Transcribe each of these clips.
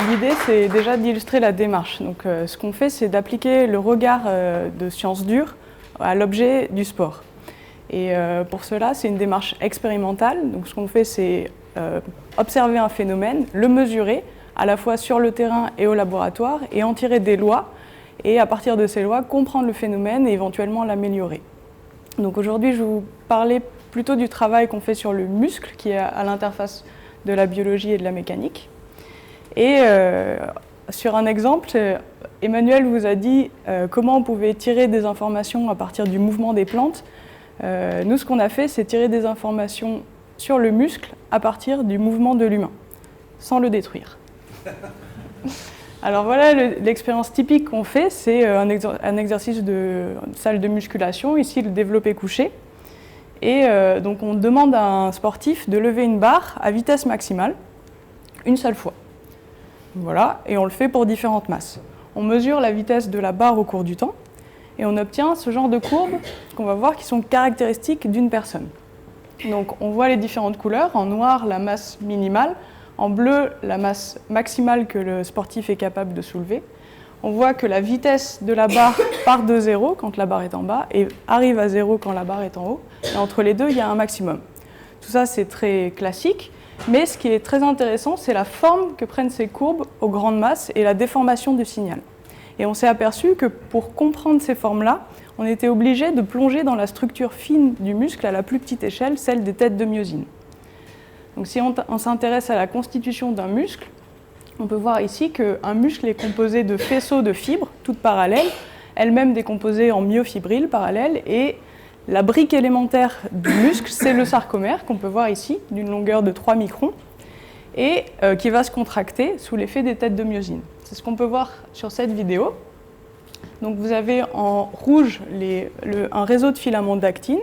l'idée, c'est déjà d'illustrer la démarche. Donc, ce qu'on fait, c'est d'appliquer le regard de sciences dures à l'objet du sport. Et pour cela, c'est une démarche expérimentale. Donc, ce qu'on fait, c'est observer un phénomène, le mesurer, à la fois sur le terrain et au laboratoire, et en tirer des lois, et à partir de ces lois, comprendre le phénomène et éventuellement l'améliorer. Donc aujourd'hui, je vais vous parler plutôt du travail qu'on fait sur le muscle, qui est à l'interface de la biologie et de la mécanique. Et sur un exemple, Emmanuel vous a dit comment on pouvait tirer des informations à partir du mouvement des plantes. Nous, ce qu'on a fait, c'est tirer des informations sur le muscle à partir du mouvement de l'humain, sans le détruire. Alors voilà, l'expérience typique qu'on fait, c'est un exercice de salle de musculation, ici le développé couché. Et donc on demande à un sportif de lever une barre à vitesse maximale, une seule fois. Voilà, et on le fait pour différentes masses. On mesure la vitesse de la barre au cours du temps, et on obtient ce genre de courbes qu'on va voir qui sont caractéristiques d'une personne. Donc on voit les différentes couleurs, en noir la masse minimale, en bleu la masse maximale que le sportif est capable de soulever. On voit que la vitesse de la barre part de 0 quand la barre est en bas et arrive à 0 quand la barre est en haut. Et entre les deux, il y a un maximum. Tout ça, c'est très classique, mais ce qui est très intéressant, c'est la forme que prennent ces courbes aux grandes masses et la déformation du signal. Et on s'est aperçu que pour comprendre ces formes-là, on était obligé de plonger dans la structure fine du muscle à la plus petite échelle, celle des têtes de myosine. Donc si on s'intéresse à la constitution d'un muscle, on peut voir ici qu'un muscle est composé de faisceaux de fibres, toutes parallèles, elles-mêmes décomposées en myofibrilles parallèles, et la brique élémentaire du muscle, c'est le sarcomère, qu'on peut voir ici, d'une longueur de 3 microns, et qui va se contracter sous l'effet des têtes de myosine. C'est ce qu'on peut voir sur cette vidéo. Donc vous avez en rouge un réseau de filaments d'actine,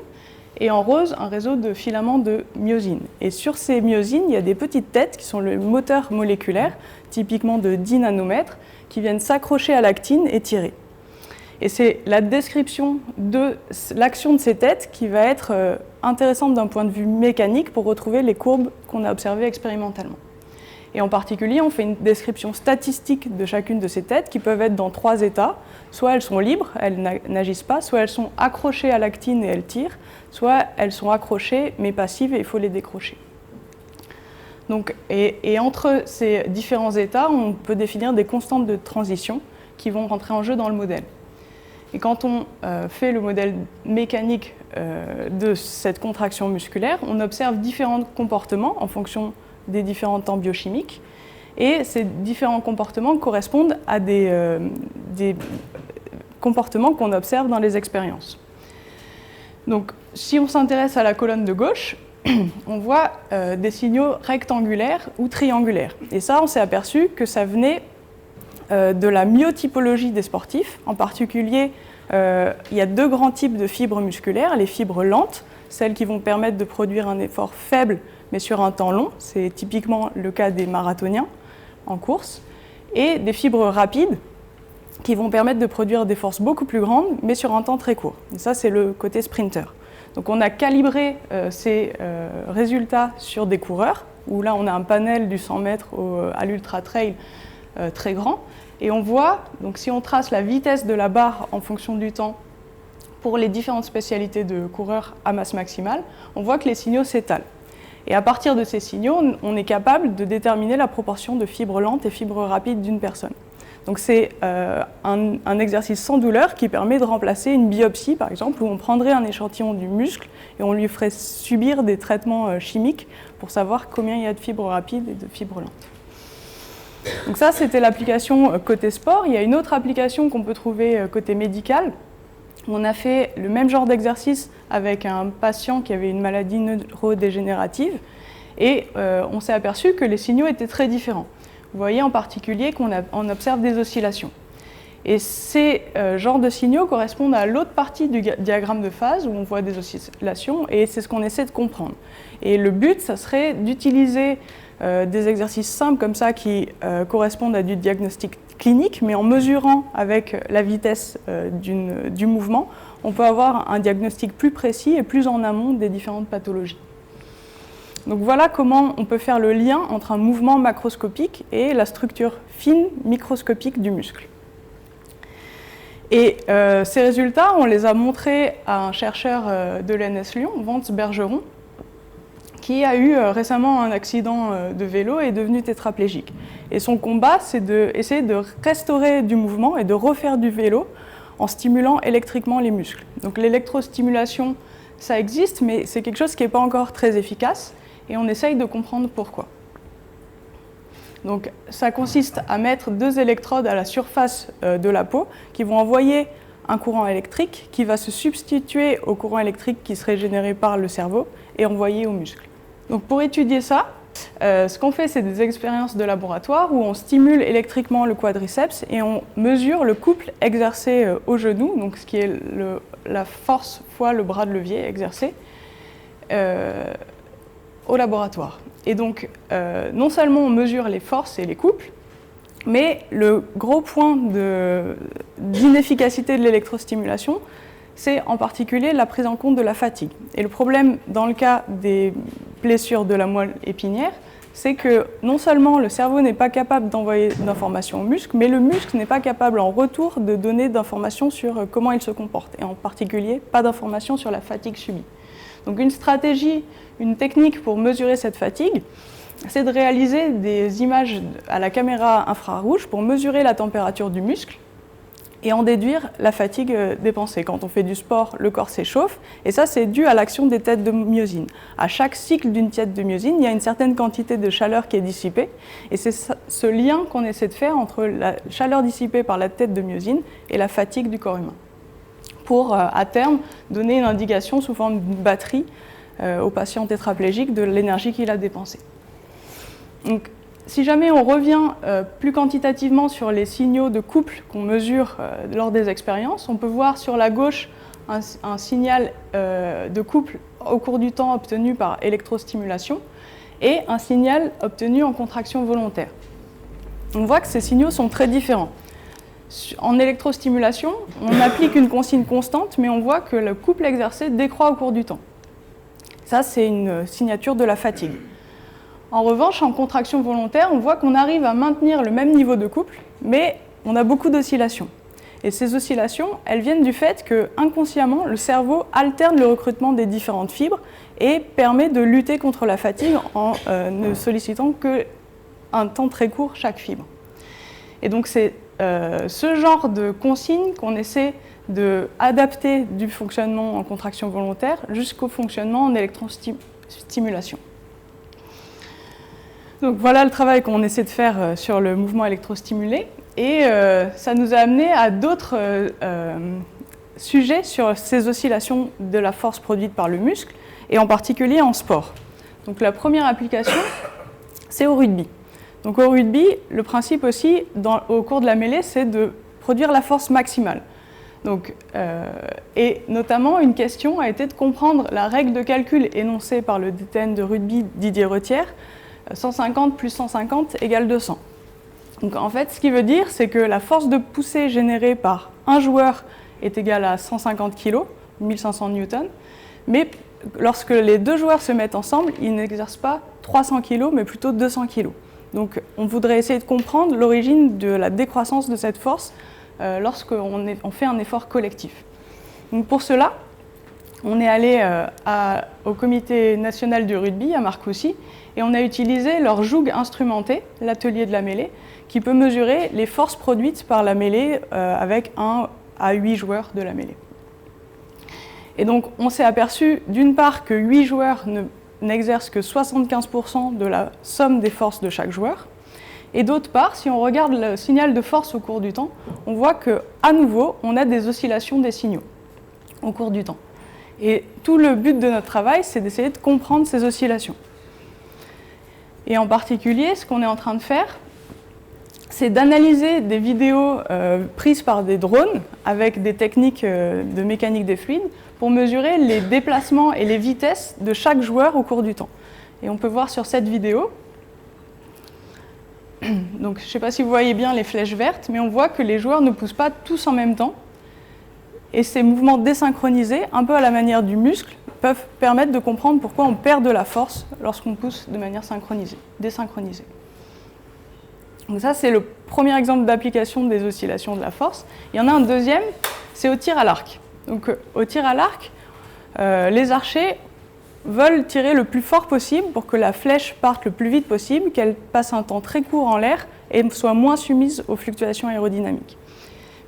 et en rose, un réseau de filaments de myosine. Et sur ces myosines, il y a des petites têtes qui sont le moteur moléculaire, typiquement de 10 nanomètres, qui viennent s'accrocher à l'actine et tirer. Et c'est la description de l'action de ces têtes qui va être intéressante d'un point de vue mécanique pour retrouver les courbes qu'on a observées expérimentalement. Et en particulier, on fait une description statistique de chacune de ces têtes qui peuvent être dans 3 états. Soit elles sont libres, elles n'agissent pas, soit elles sont accrochées à l'actine et elles tirent, soit elles sont accrochées mais passives et il faut les décrocher. Donc, et entre ces différents états, on peut définir des constantes de transition qui vont rentrer en jeu dans le modèle. Et quand on fait le modèle mécanique de cette contraction musculaire, on observe différents comportements en fonction des différents temps biochimiques, et ces différents comportements correspondent à des comportements qu'on observe dans les expériences. Donc, si on s'intéresse à la colonne de gauche, on voit des signaux rectangulaires ou triangulaires. Et ça, on s'est aperçu que ça venait de la myotypologie des sportifs. En particulier, il y a 2 grands types de fibres musculaires, les fibres lentes, celles qui vont permettre de produire un effort faible mais sur un temps long, c'est typiquement le cas des marathoniens en course, et des fibres rapides qui vont permettre de produire des forces beaucoup plus grandes mais sur un temps très court. Et ça, c'est le côté sprinter. Donc on a calibré ces résultats sur des coureurs, où là on a un panel du 100 mètres à l'ultra trail très grand, et on voit, donc si on trace la vitesse de la barre en fonction du temps pour les différentes spécialités de coureurs à masse maximale, on voit que les signaux s'étalent. Et à partir de ces signaux, on est capable de déterminer la proportion de fibres lentes et fibres rapides d'une personne. Donc c'est un exercice sans douleur qui permet de remplacer une biopsie, par exemple, où on prendrait un échantillon du muscle et on lui ferait subir des traitements chimiques pour savoir combien il y a de fibres rapides et de fibres lentes. Donc ça, c'était l'application côté sport. Il y a une autre application qu'on peut trouver côté médical. On a fait le même genre d'exercice avec un patient qui avait une maladie neurodégénérative et on s'est aperçu que les signaux étaient très différents. Vous voyez en particulier qu'on observe des oscillations. Et ces genres de signaux correspondent à l'autre partie du diagramme de phase où on voit des oscillations et c'est ce qu'on essaie de comprendre. Et le but, ça serait d'utiliser des exercices simples comme ça qui correspondent à du diagnostic clinique, mais en mesurant avec la vitesse du mouvement, on peut avoir un diagnostic plus précis et plus en amont des différentes pathologies. Donc voilà comment on peut faire le lien entre un mouvement macroscopique et la structure fine microscopique du muscle. Et ces résultats, on les a montrés à un chercheur de l'ENS Lyon, Vance Bergeron, qui a eu récemment un accident de vélo et est devenu tétraplégique. Et son combat, c'est d'essayer de restaurer du mouvement et de refaire du vélo en stimulant électriquement les muscles. Donc l'électrostimulation, ça existe, mais c'est quelque chose qui n'est pas encore très efficace, et on essaye de comprendre pourquoi. Donc ça consiste à mettre 2 électrodes à la surface de la peau qui vont envoyer un courant électrique qui va se substituer au courant électrique qui serait généré par le cerveau et envoyé aux muscles. Donc pour étudier ça, ce qu'on fait, c'est des expériences de laboratoire où on stimule électriquement le quadriceps et on mesure le couple exercé au genou, donc ce qui est la force fois le bras de levier exercé au laboratoire. Et donc, non seulement on mesure les forces et les couples, mais le gros point d'inefficacité de l'électrostimulation, c'est en particulier la prise en compte de la fatigue. Et le problème dans le cas des blessures de la moelle épinière, c'est que non seulement le cerveau n'est pas capable d'envoyer d'informations au muscle, mais le muscle n'est pas capable en retour de donner d'informations sur comment il se comporte, et en particulier pas d'informations sur la fatigue subie. Donc une stratégie, une technique pour mesurer cette fatigue, c'est de réaliser des images à la caméra infrarouge pour mesurer la température du muscle et en déduire la fatigue dépensée. Quand on fait du sport, le corps s'échauffe, et ça c'est dû à l'action des têtes de myosine. À chaque cycle d'une tête de myosine, il y a une certaine quantité de chaleur qui est dissipée, et c'est ce lien qu'on essaie de faire entre la chaleur dissipée par la tête de myosine et la fatigue du corps humain, pour à terme donner une indication sous forme d'une batterie au patient tétraplégique de l'énergie qu'il a dépensée. Donc, si jamais on revient plus quantitativement sur les signaux de couple qu'on mesure lors des expériences, on peut voir sur la gauche un signal de couple au cours du temps obtenu par électrostimulation et un signal obtenu en contraction volontaire. On voit que ces signaux sont très différents. En électrostimulation, on applique une consigne constante, mais on voit que le couple exercé décroît au cours du temps. Ça, c'est une signature de la fatigue. En revanche, en contraction volontaire, on voit qu'on arrive à maintenir le même niveau de couple, mais on a beaucoup d'oscillations. Et ces oscillations, elles viennent du fait que, inconsciemment, le cerveau alterne le recrutement des différentes fibres et permet de lutter contre la fatigue en ne sollicitant qu'un temps très court chaque fibre. Et donc c'est ce genre de consigne qu'on essaie d'adapter du fonctionnement en contraction volontaire jusqu'au fonctionnement en électrostimulation. Donc voilà le travail qu'on essaie de faire sur le mouvement électrostimulé, et ça nous a amené à d'autres sujets sur ces oscillations de la force produite par le muscle, et en particulier en sport. Donc la première application, c'est au rugby. Donc au rugby, le principe aussi, au cours de la mêlée, c'est de produire la force maximale. Donc, et notamment, une question a été de comprendre la règle de calcul énoncée par le DTN de rugby Didier Retière, 150 plus 150 égale 200. Donc en fait, ce qui veut dire, c'est que la force de poussée générée par un joueur est égale à 150 kg, 1500 newtons, mais lorsque les deux joueurs se mettent ensemble, ils n'exercent pas 300 kg, mais plutôt 200 kg. Donc on voudrait essayer de comprendre l'origine de la décroissance de cette force lorsqu'on fait un effort collectif. Donc pour cela, on est allé au Comité national du rugby à Marcoussis et on a utilisé leur joug instrumenté, l'atelier de la mêlée, qui peut mesurer les forces produites par la mêlée avec 1 à 8 joueurs de la mêlée. Et donc on s'est aperçu d'une part que 8 joueurs n'exercent que 75% de la somme des forces de chaque joueur. Et d'autre part, si on regarde le signal de force au cours du temps, on voit qu'à nouveau, on a des oscillations des signaux au cours du temps. Et tout le but de notre travail, c'est d'essayer de comprendre ces oscillations. Et en particulier, ce qu'on est en train de faire, c'est d'analyser des vidéos prises par des drones avec des techniques de mécanique des fluides pour mesurer les déplacements et les vitesses de chaque joueur au cours du temps. Et on peut voir sur cette vidéo, donc je ne sais pas si vous voyez bien les flèches vertes, mais on voit que les joueurs ne poussent pas tous en même temps. Et ces mouvements désynchronisés, un peu à la manière du muscle, peuvent permettre de comprendre pourquoi on perd de la force lorsqu'on pousse de manière désynchronisée. Donc ça, c'est le premier exemple d'application des oscillations de la force. Il y en a un deuxième, c'est au tir à l'arc. Donc au tir à l'arc, les archers veulent tirer le plus fort possible pour que la flèche parte le plus vite possible, qu'elle passe un temps très court en l'air et soit moins soumise aux fluctuations aérodynamiques.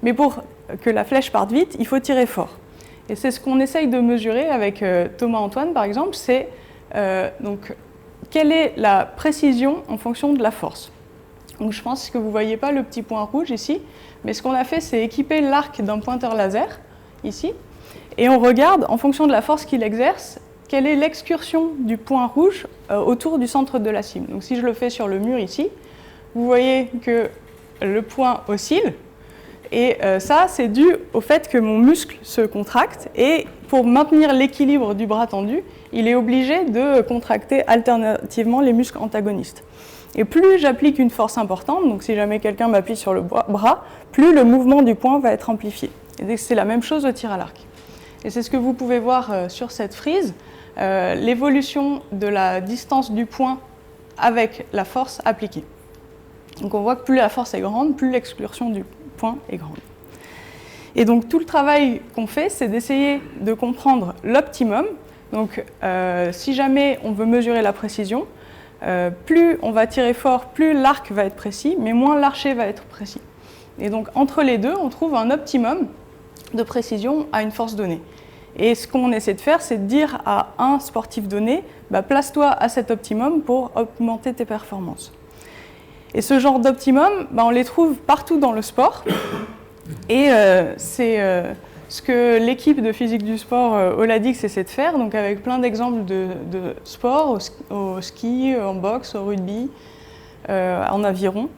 Mais pour que la flèche parte vite, il faut tirer fort. Et c'est ce qu'on essaye de mesurer avec Thomas Antoine, par exemple, c'est donc quelle est la précision en fonction de la force. Donc je pense que vous ne voyez pas le petit point rouge ici, mais ce qu'on a fait, c'est équiper l'arc d'un pointeur laser, ici, et on regarde, en fonction de la force qu'il exerce, quelle est l'excursion du point rouge autour du centre de la cible. Donc si je le fais sur le mur ici, vous voyez que le point oscille, et ça, c'est dû au fait que mon muscle se contracte, et pour maintenir l'équilibre du bras tendu, il est obligé de contracter alternativement les muscles antagonistes. Et plus j'applique une force importante, donc si jamais quelqu'un m'appuie sur le bras, plus le mouvement du point va être amplifié. Et c'est la même chose au tir à l'arc. Et c'est ce que vous pouvez voir sur cette frise, l'évolution de la distance du point avec la force appliquée. Donc on voit que plus la force est grande, plus l'excursion du point est grande. Et donc tout le travail qu'on fait, c'est d'essayer de comprendre l'optimum. Donc si jamais on veut mesurer la précision, plus on va tirer fort, plus l'arc va être précis, mais moins l'archer va être précis. Et donc entre les deux, on trouve un optimum de précision à une force donnée. Et ce qu'on essaie de faire, c'est de dire à un sportif donné, place-toi à cet optimum pour augmenter tes performances. Et ce genre d'optimum, on les trouve partout dans le sport. Et c'est ce que l'équipe de physique du sport Oladix essaie de faire, donc avec plein d'exemples de sports, au ski, en boxe, au rugby, en aviron.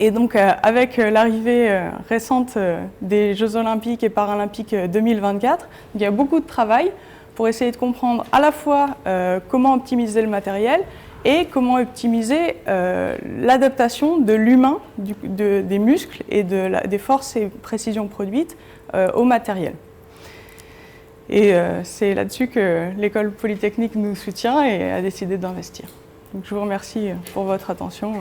Et donc avec l'arrivée récente des Jeux Olympiques et Paralympiques 2024, il y a beaucoup de travail pour essayer de comprendre à la fois comment optimiser le matériel et comment optimiser l'adaptation de l'humain, des muscles et des forces et précisions produites au matériel. Et c'est là-dessus que l'École Polytechnique nous soutient et a décidé d'investir. Donc je vous remercie pour votre attention.